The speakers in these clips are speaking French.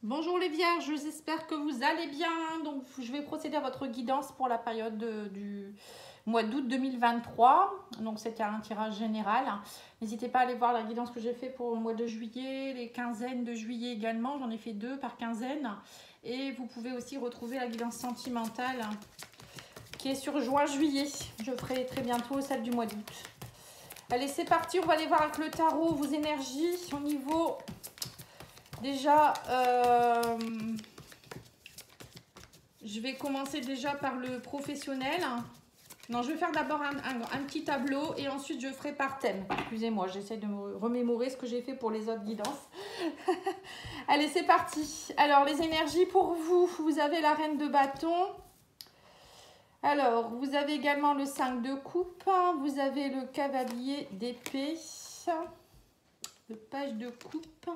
Bonjour les vierges, j'espère que vous allez bien. Donc je vais procéder à votre guidance pour la période du mois d'août 2023. Donc c'était un tirage général. N'hésitez pas à aller voir la guidance que j'ai fait pour le mois de juillet, les quinzaines de juillet également. J'en ai fait 2 par quinzaine. Et vous pouvez aussi retrouver la guidance sentimentale qui est sur juin-juillet. Je ferai très bientôt celle du mois d'août. Allez, c'est parti, on va aller voir avec le tarot vos énergies au niveau... Déjà, je vais commencer déjà par le professionnel. Non, je vais faire d'abord un petit tableau et ensuite je ferai par thème. Excusez-moi, j'essaie de me remémorer ce que j'ai fait pour les autres guidances. Allez, c'est parti. Alors, les énergies pour vous. Vous avez la reine de bâton. Alors, vous avez également le 5 de coupe. Vous avez le cavalier d'épée. Le page de coupe.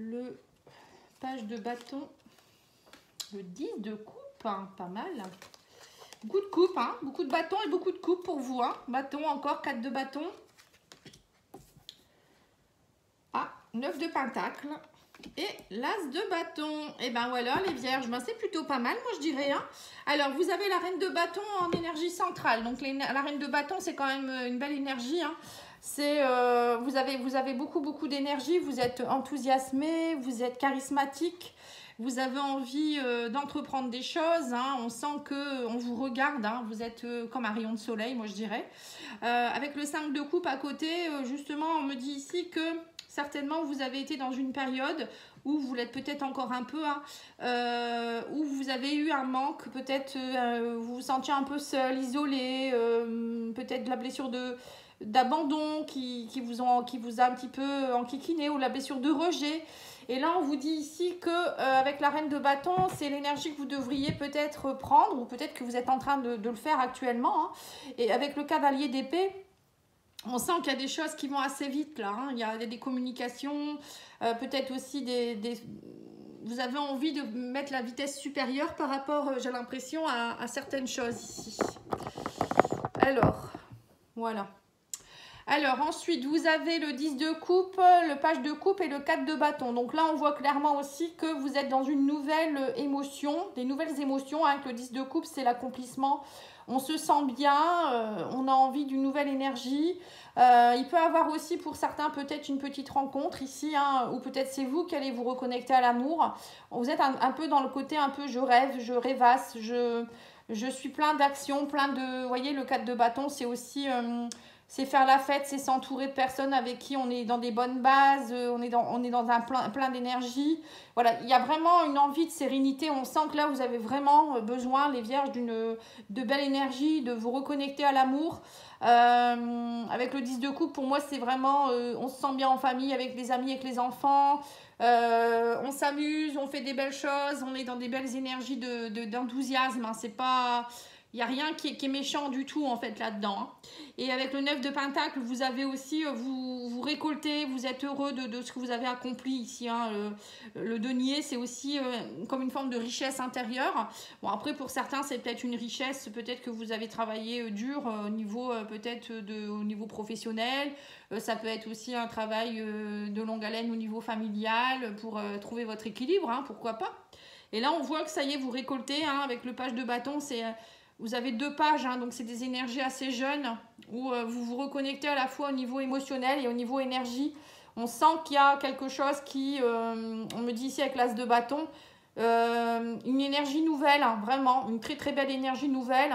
Le page de bâton, le 10 de coupe, hein, pas mal. Beaucoup de coupe, hein, beaucoup de bâtons et beaucoup de coupe pour vous. Hein. Bâton encore, 4 de bâton. Ah, 9 de pentacle et l'as de bâton. Et ben voilà les vierges, ben, c'est plutôt pas mal moi je dirais. Hein. Alors vous avez la reine de bâton en énergie centrale. Donc la reine de bâton c'est quand même une belle énergie. Hein. C'est vous avez beaucoup d'énergie, vous êtes enthousiasmé, vous êtes charismatique, vous avez envie d'entreprendre des choses, hein, on sent que on vous regarde, hein, vous êtes comme un rayon de soleil, moi je dirais. Avec le 5 de coupe à côté, justement, on me dit ici que certainement vous avez été dans une période où vous l'êtes peut-être encore un peu, hein, où vous avez eu un manque, peut-être vous vous sentiez un peu seul, isolé, peut-être de la blessure d'abandon qui vous a un petit peu enquiquiné ou la blessure de rejet. Et là, on vous dit ici que avec la reine de bâton, c'est l'énergie que vous devriez peut-être prendre ou peut-être que vous êtes en train de le faire actuellement. Hein. Et avec le cavalier d'épée, on sent qu'il y a des choses qui vont assez vite là. Hein. Il y a des communications, peut-être aussi vous avez envie de mettre la vitesse supérieure par rapport, j'ai l'impression, à certaines choses ici. Alors, voilà. Alors ensuite, vous avez le 10 de coupe, le page de coupe et le 4 de bâton. Donc là, on voit clairement aussi que vous êtes dans une nouvelle émotion, des nouvelles émotions. Avec le 10 de coupe, c'est l'accomplissement. On se sent bien, on a envie d'une nouvelle énergie. Il peut y avoir aussi pour certains peut-être une petite rencontre ici, hein, ou peut-être c'est vous qui allez vous reconnecter à l'amour. Vous êtes un peu dans le côté un peu je rêve, je rêvasse, je suis plein d'actions, plein de... Vous voyez, le 4 de bâton, c'est aussi... c'est faire la fête, c'est s'entourer de personnes avec qui on est dans des bonnes bases, on est dans un plein d'énergie. Voilà, il y a vraiment une envie de sérénité. On sent que là, vous avez vraiment besoin, les vierges, de belle énergie, de vous reconnecter à l'amour. Avec le 10 de coupe, pour moi, c'est vraiment, on se sent bien en famille, avec les amis, avec les enfants. On s'amuse, on fait des belles choses, on est dans des belles énergies d'enthousiasme. Hein, c'est pas... Il n'y a rien qui est méchant du tout en fait là-dedans. Hein. Et avec le 9 de pentacle, vous avez aussi, vous récoltez, vous êtes heureux de ce que vous avez accompli ici. Hein. Le denier, c'est aussi comme une forme de richesse intérieure. Bon, après, pour certains, c'est peut-être une richesse, peut-être que vous avez travaillé dur au niveau, peut-être au niveau professionnel. Ça peut être aussi un travail de longue haleine au niveau familial pour trouver votre équilibre, hein, pourquoi pas. Et là, on voit que ça y est, vous récoltez, hein, avec le page de bâton, c'est... Vous avez 2 pages, hein, donc c'est des énergies assez jeunes où vous vous reconnectez à la fois au niveau émotionnel et au niveau énergie. On sent qu'il y a quelque chose qui, on me dit ici avec l'as de bâton, une énergie nouvelle, hein, vraiment, une très très belle énergie nouvelle,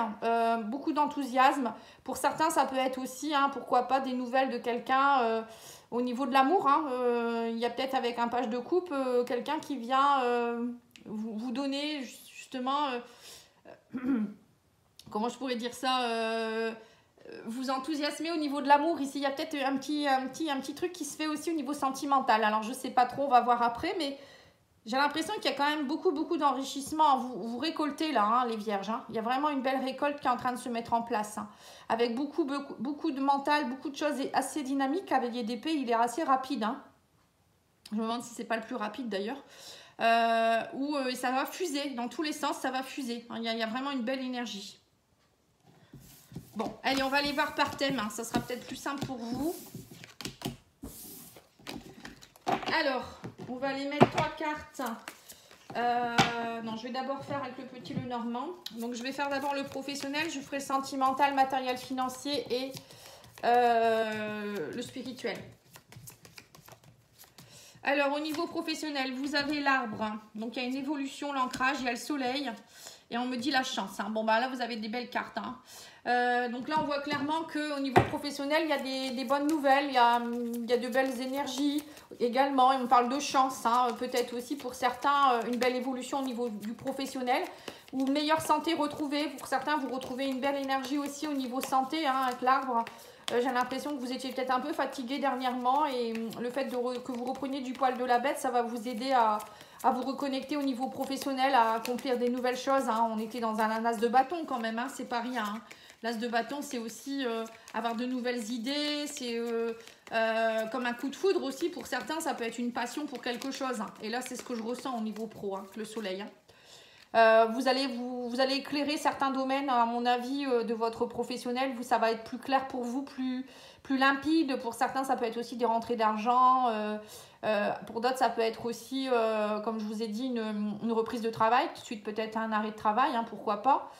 beaucoup d'enthousiasme. Pour certains, ça peut être aussi, hein, pourquoi pas, des nouvelles de quelqu'un au niveau de l'amour. Hein, il y a peut-être avec un page de coupe, quelqu'un qui vient vous donner justement... comment je pourrais dire ça, vous enthousiasmer au niveau de l'amour. Ici, il y a peut-être un petit truc qui se fait aussi au niveau sentimental. Alors, je ne sais pas trop, on va voir après, mais j'ai l'impression qu'il y a quand même beaucoup d'enrichissement. Vous récoltez là, hein, les vierges. Hein. Il y a vraiment une belle récolte qui est en train de se mettre en place. Hein, avec beaucoup de mental, beaucoup de choses assez dynamiques. Cavalier d'épée, il est assez rapide. Hein. Je me demande si ce n'est pas le plus rapide d'ailleurs. Où ça va fuser, dans tous les sens, ça va fuser. Hein. Il y a vraiment une belle énergie. Bon, allez, on va aller voir par thème. Hein. Ça sera peut-être plus simple pour vous. Alors, On va aller mettre 3 cartes. Non, je vais d'abord faire avec le petit Lenormand. Donc, je vais faire d'abord le professionnel. Je ferai le sentimental, matériel financier et le spirituel. Alors, au niveau professionnel, vous avez l'arbre. Donc, il y a une évolution, l'ancrage, il y a le soleil. Et on me dit la chance. Hein. Bon, bah là, vous avez des belles cartes. Hein. Donc là, on voit clairement qu'au niveau professionnel, il y a des bonnes nouvelles. Il y a de belles énergies également. Et on parle de chance. Hein. Peut-être aussi pour certains, une belle évolution au niveau du professionnel. Ou meilleure santé retrouvée. Pour certains, vous retrouvez une belle énergie aussi au niveau santé hein, avec l'arbre. J'ai l'impression que vous étiez peut-être un peu fatigué dernièrement et le fait que vous repreniez du poil de la bête, ça va vous aider à vous reconnecter au niveau professionnel, à accomplir des nouvelles choses. Hein. On était dans un as de bâton quand même, hein. C'est pas rien. Hein. L'as de bâton, c'est aussi avoir de nouvelles idées, c'est comme un coup de foudre aussi. Pour certains, ça peut être une passion pour quelque chose. Hein. Et là, c'est ce que je ressens au niveau pro, hein, le soleil. Hein. Vous allez éclairer certains domaines, à mon avis, de votre professionnel. Ça va être plus clair pour vous, plus limpide. Pour certains, ça peut être aussi des rentrées d'argent. Pour d'autres, ça peut être aussi, comme je vous ai dit, une reprise de travail. Tout de suite, peut-être un arrêt de travail, hein, pourquoi pas.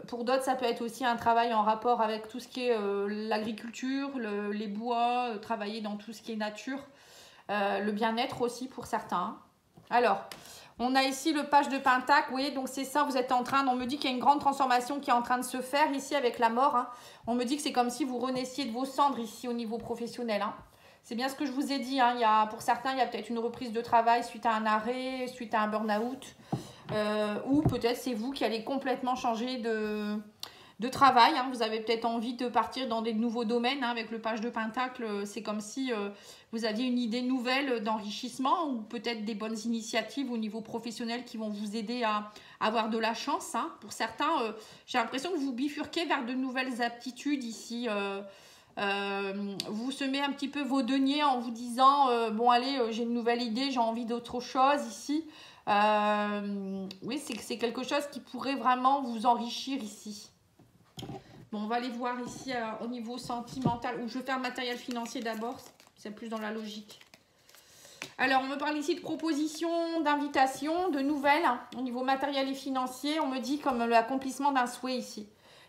Pour d'autres, ça peut être aussi un travail en rapport avec tout ce qui est l'agriculture, les bois, travailler dans tout ce qui est nature. Le bien-être aussi pour certains. Alors... On a ici le page de Pentacle, vous voyez, donc c'est ça, vous êtes en train, on me dit qu'il y a une grande transformation qui est en train de se faire ici avec la mort. Hein. On me dit que c'est comme si vous renaissiez de vos cendres ici au niveau professionnel. Hein. C'est bien ce que je vous ai dit, hein. Pour certains, il y a peut-être une reprise de travail suite à un arrêt, suite à un burn-out. Ou peut-être c'est vous qui allez complètement changer de travail. Hein. Vous avez peut-être envie de partir dans des nouveaux domaines. Hein. Avec le page de Pentacle, c'est comme si vous aviez une idée nouvelle d'enrichissement ou peut-être des bonnes initiatives au niveau professionnel qui vont vous aider à avoir de la chance. Hein. Pour certains, j'ai l'impression que vous bifurquez vers de nouvelles aptitudes ici. Vous semez un petit peu vos deniers en vous disant bon allez, j'ai une nouvelle idée, j'ai envie d'autre chose ici. Oui, c'est quelque chose qui pourrait vraiment vous enrichir ici. Bon, on va aller voir ici au niveau sentimental, où je vais faire matériel financier d'abord, c'est plus dans la logique. Alors, on me parle ici de propositions, d'invitations, de nouvelles. Hein, au niveau matériel et financier, on me dit comme l'accomplissement d'un souhait ici.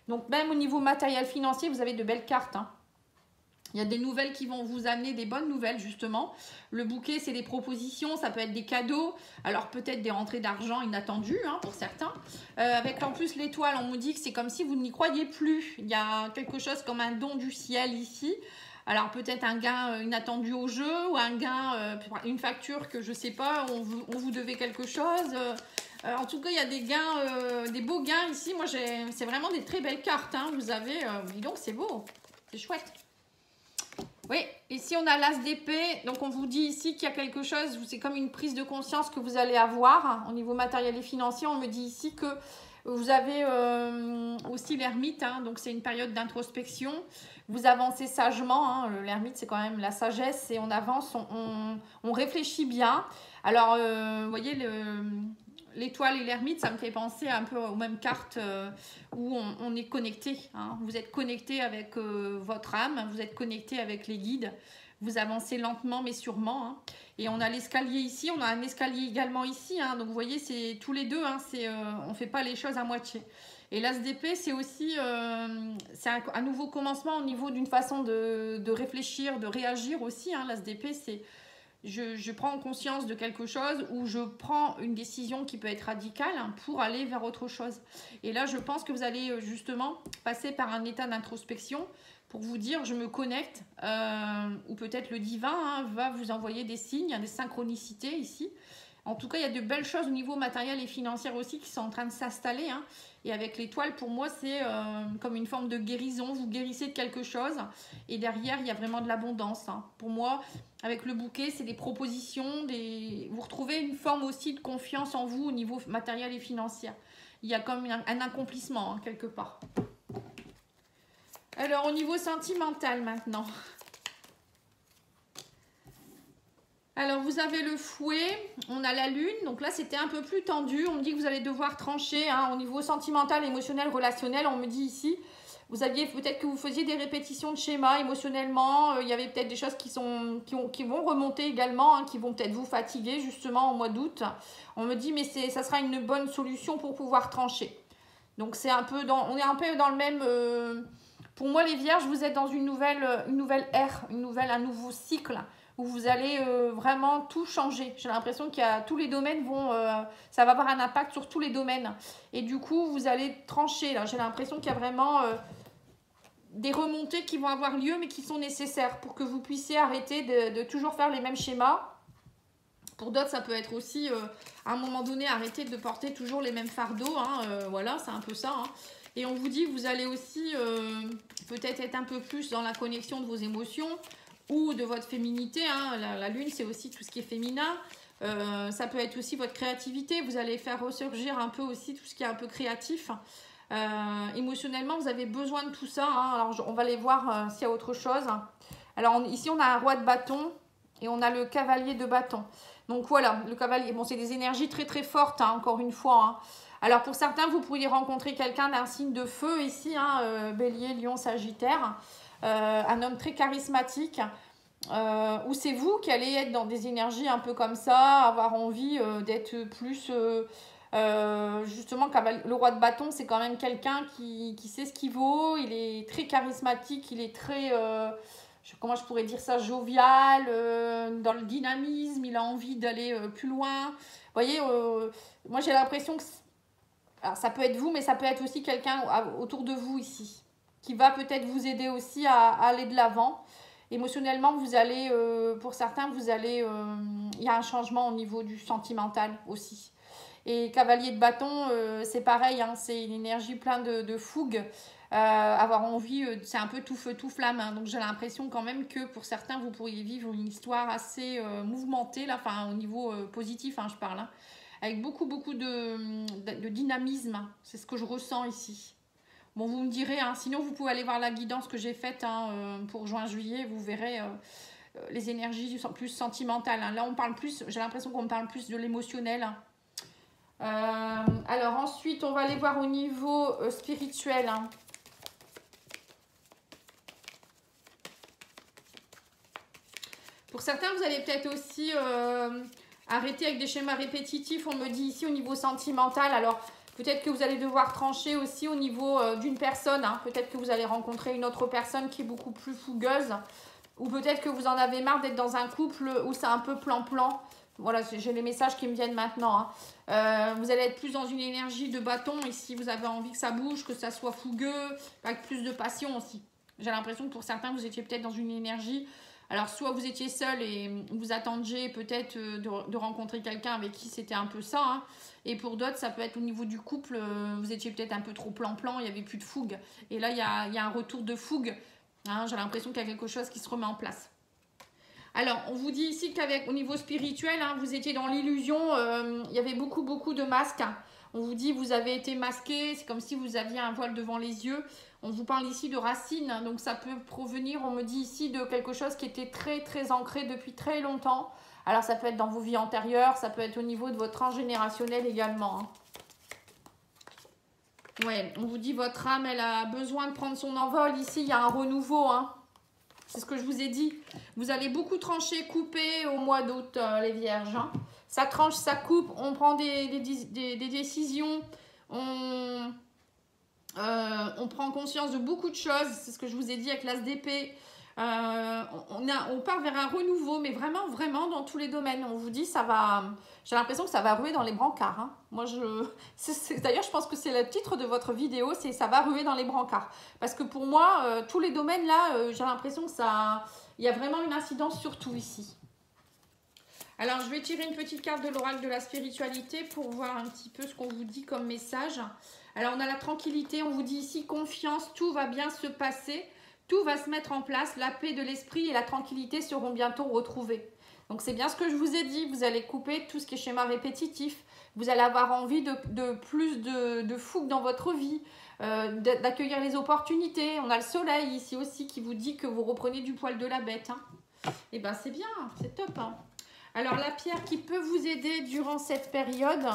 Donc, même au niveau matériel financier, vous avez de belles cartes. Hein. Il y a des nouvelles qui vont vous amener des bonnes nouvelles, justement. Le bouquet, c'est des propositions, ça peut être des cadeaux. Alors, peut-être des rentrées d'argent inattendues, hein, pour certains. Avec en plus l'étoile, on me dit que c'est comme si vous n'y croyez plus. Il y a quelque chose comme un don du ciel ici. Alors, peut-être un gain inattendu au jeu ou un gain, une facture que je ne sais pas, on vous devait quelque chose. En tout cas, il y a des gains, des beaux gains ici. Moi, c'est vraiment des très belles cartes. Hein. Vous avez, dis donc, c'est beau, c'est chouette. Oui, ici on a l'as d'épée, donc on vous dit ici qu'il y a quelque chose, c'est comme une prise de conscience que vous allez avoir hein, au niveau matériel et financier. On me dit ici que vous avez aussi l'ermite, hein, donc c'est une période d'introspection. Vous avancez sagement, hein, l'ermite c'est quand même la sagesse et on avance, on réfléchit bien. Alors, vous voyez, l'étoile et l'ermite, ça me fait penser un peu aux mêmes cartes où on est connecté. Hein. Vous êtes connecté avec votre âme, vous êtes connecté avec les guides. Vous avancez lentement mais sûrement. Hein. Et on a l'escalier ici, on a un escalier également ici. Hein. Donc vous voyez, c'est tous les deux, hein, on ne fait pas les choses à moitié. Et l'as d'épée, c'est aussi c'est un nouveau commencement au niveau d'une façon de réfléchir, de réagir aussi. Hein. L'as d'épée, c'est... Je prends conscience de quelque chose ou je prends une décision qui peut être radicale hein, pour aller vers autre chose. Et là, je pense que vous allez justement passer par un état d'introspection pour vous dire je me connecte ou peut-être le divin hein, va vous envoyer des signes, des synchronicités ici. En tout cas, il y a de belles choses au niveau matériel et financier aussi qui sont en train de s'installer. Hein. Et avec l'étoile, pour moi, c'est comme une forme de guérison. Vous guérissez de quelque chose et derrière, il y a vraiment de l'abondance. Hein. Pour moi, avec le bouquet, c'est des propositions. Vous retrouvez une forme aussi de confiance en vous au niveau matériel et financier. Il y a comme un accomplissement, hein, quelque part. Alors, au niveau sentimental maintenant. Alors, vous avez le fouet, on a la lune. Donc là, c'était un peu plus tendu. On me dit que vous allez devoir trancher hein, au niveau sentimental, émotionnel, relationnel. On me dit ici, Vous aviez peut-être que vous faisiez des répétitions de schémas émotionnellement. Il y avait peut-être des choses qui vont remonter également, hein, qui vont peut-être vous fatiguer justement au mois d'août. On me dit mais ça sera une bonne solution pour pouvoir trancher. Donc on est un peu dans le même. Pour moi les Vierges, vous êtes dans une nouvelle ère, un nouveau cycle où vous allez vraiment tout changer. J'ai l'impression qu'il y a tous les domaines ça va avoir un impact sur tous les domaines. Et du coup vous allez trancher là. J'ai l'impression qu'il y a vraiment des remontées qui vont avoir lieu mais qui sont nécessaires pour que vous puissiez arrêter de toujours faire les mêmes schémas. Pour d'autres, ça peut être aussi, à un moment donné, arrêter de porter toujours les mêmes fardeaux. Hein, voilà, c'est un peu ça. Hein. Et on vous dit que vous allez aussi peut-être être un peu plus dans la connexion de vos émotions ou de votre féminité. Hein. La lune, c'est aussi tout ce qui est féminin. Ça peut être aussi votre créativité. Vous allez faire ressurgir un peu aussi tout ce qui est un peu créatif. Émotionnellement, vous avez besoin de tout ça. Hein. Alors, on va aller voir s'il y a autre chose. Alors, ici, on a un roi de bâton et on a le cavalier de bâton. Donc, voilà, le cavalier. Bon, c'est des énergies très, très fortes, hein, encore une fois. Hein. Alors, pour certains, vous pourriez rencontrer quelqu'un d'un signe de feu ici, hein, Bélier, Lion, Sagittaire. Un homme très charismatique. Ou c'est vous qui allez être dans des énergies un peu comme ça, avoir envie d'être plus... justement, le roi de bâton, c'est quand même quelqu'un qui sait ce qu'il vaut. Il est très charismatique, il est très, comment je pourrais dire ça, jovial, dans le dynamisme, il a envie d'aller plus loin. Vous voyez, moi j'ai l'impression que alors, ça peut être vous, mais ça peut être aussi quelqu'un autour de vous ici, qui va peut-être vous aider aussi à aller de l'avant. Émotionnellement, vous allez, pour certains, il y a un changement au niveau du sentimental aussi. Et cavalier de bâton, c'est pareil, hein, c'est une énergie pleine de fougue. Avoir envie, c'est un peu tout feu, tout flamme. Hein, donc j'ai l'impression quand même que pour certains, vous pourriez vivre une histoire assez mouvementée, là, enfin au niveau positif, hein, je parle, hein, avec beaucoup de dynamisme. C'est ce que je ressens ici. Bon, vous me direz, hein, sinon vous pouvez aller voir la guidance que j'ai faite hein, pour juin-juillet, vous verrez les énergies plus sentimentales. Hein. Là, on parle plus, j'ai l'impression qu'on parle plus de l'émotionnel. Hein. Alors ensuite, on va aller voir au niveau spirituel. Hein. Pour certains, vous allez peut-être aussi arrêter avec des schémas répétitifs. On me dit ici au niveau sentimental. Alors, peut-être que vous allez devoir trancher aussi au niveau d'une personne. Hein. Peut-être que vous allez rencontrer une autre personne qui est beaucoup plus fougueuse. Ou peut-être que vous en avez marre d'être dans un couple où c'est un peu plan-plan. Voilà, j'ai les messages qui me viennent maintenant. Hein. Vous allez être plus dans une énergie de bâton. Et si vous avez envie que ça bouge, que ça soit fougueux, avec plus de passion aussi. J'ai l'impression que pour certains, vous étiez peut-être dans une énergie... Alors, soit vous étiez seul et vous attendiez peut-être de rencontrer quelqu'un avec qui c'était un peu ça. Hein. Et pour d'autres, ça peut être au niveau du couple, vous étiez peut-être un peu trop plan-plan, il n'y avait plus de fougue. Et là, il y a un retour de fougue. Hein, j'ai l'impression qu'il y a quelque chose qui se remet en place. Alors, on vous dit ici qu'au niveau spirituel, hein, vous étiez dans l'illusion, il y avait beaucoup de masques. Hein. On vous dit vous avez été masqué, c'est comme si vous aviez un voile devant les yeux. On vous parle ici de racines, hein, donc ça peut provenir, on me dit ici, de quelque chose qui était très très ancré depuis très longtemps. Alors ça peut être dans vos vies antérieures, ça peut être au niveau de votre transgénérationnel également. Hein. Ouais, on vous dit votre âme, elle a besoin de prendre son envol. Ici, il y a un renouveau, hein. C'est ce que je vous ai dit. Vous allez beaucoup trancher, couper au mois d'août, les vierges. Hein. Ça tranche, ça coupe, on prend des décisions, on prend conscience de beaucoup de choses. C'est ce que je vous ai dit avec l'as d'épée. On part vers un renouveau, mais vraiment dans tous les domaines. On vous dit, ça va... J'ai l'impression que ça va ruer dans les brancards. Hein. Moi, d'ailleurs, je pense que c'est le titre de votre vidéo, c'est « Ça va ruer dans les brancards ». Parce que pour moi, tous les domaines, là, j'ai l'impression que ça... Il y a vraiment une incidence sur tout ici. Alors, je vais tirer une petite carte de l'oracle de la spiritualité pour voir un petit peu ce qu'on vous dit comme message. Alors, on a la tranquillité, on vous dit ici « Confiance, tout va bien se passer ». Tout va se mettre en place, la paix de l'esprit et la tranquillité seront bientôt retrouvées. Donc c'est bien ce que je vous ai dit, vous allez couper tout ce qui est schéma répétitif, vous allez avoir envie de plus de fougue dans votre vie, d'accueillir les opportunités. On a le soleil ici aussi qui vous dit que vous reprenez du poil de la bête. Hein. Et bien c'est bien, c'est top. Hein. Alors la pierre qui peut vous aider durant cette période...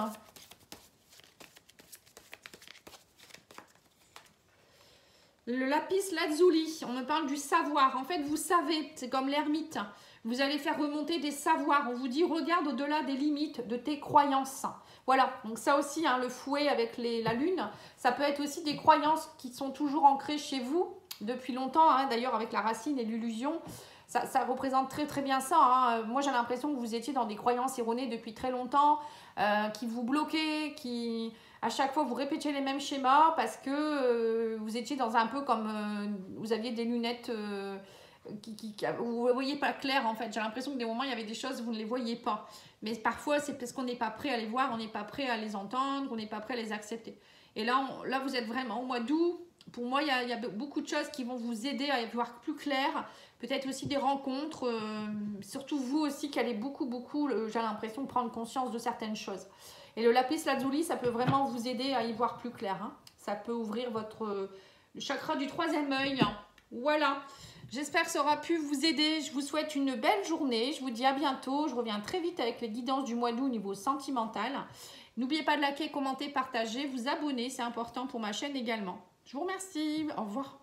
Le lapis lazuli, on me parle du savoir. En fait, vous savez, c'est comme l'ermite. Vous allez faire remonter des savoirs. On vous dit, regarde au-delà des limites de tes croyances. Voilà, donc ça aussi, hein, le fouet avec la lune, ça peut être aussi des croyances qui sont toujours ancrées chez vous depuis longtemps. Hein, d'ailleurs, avec la racine et l'illusion, ça représente très très bien ça. Hein. Moi, j'ai l'impression que vous étiez dans des croyances erronées depuis très longtemps, qui vous bloquaient, qui... À chaque fois, vous répétiez les mêmes schémas parce que vous étiez dans un peu comme... vous aviez des lunettes vous ne voyez pas clair en fait. J'ai l'impression que des moments, il y avait des choses, vous ne les voyez pas. Mais parfois, c'est parce qu'on n'est pas prêt à les voir, on n'est pas prêt à les entendre, on n'est pas prêt à les accepter. Et là, là vous êtes vraiment au mois d'août. Pour moi, il y a beaucoup de choses qui vont vous aider à y voir plus clair. Peut-être aussi des rencontres. Surtout vous aussi qui allez beaucoup, j'ai l'impression, prendre conscience de certaines choses. Et le lapis lazuli, ça peut vraiment vous aider à y voir plus clair. Hein. Ça peut ouvrir le chakra du troisième œil. Voilà. J'espère que ça aura pu vous aider. Je vous souhaite une belle journée. Je vous dis à bientôt. Je reviens très vite avec les guidances du mois d'août au niveau sentimental. N'oubliez pas de liker, commenter, partager, vous abonner. C'est important pour ma chaîne également. Je vous remercie. Au revoir.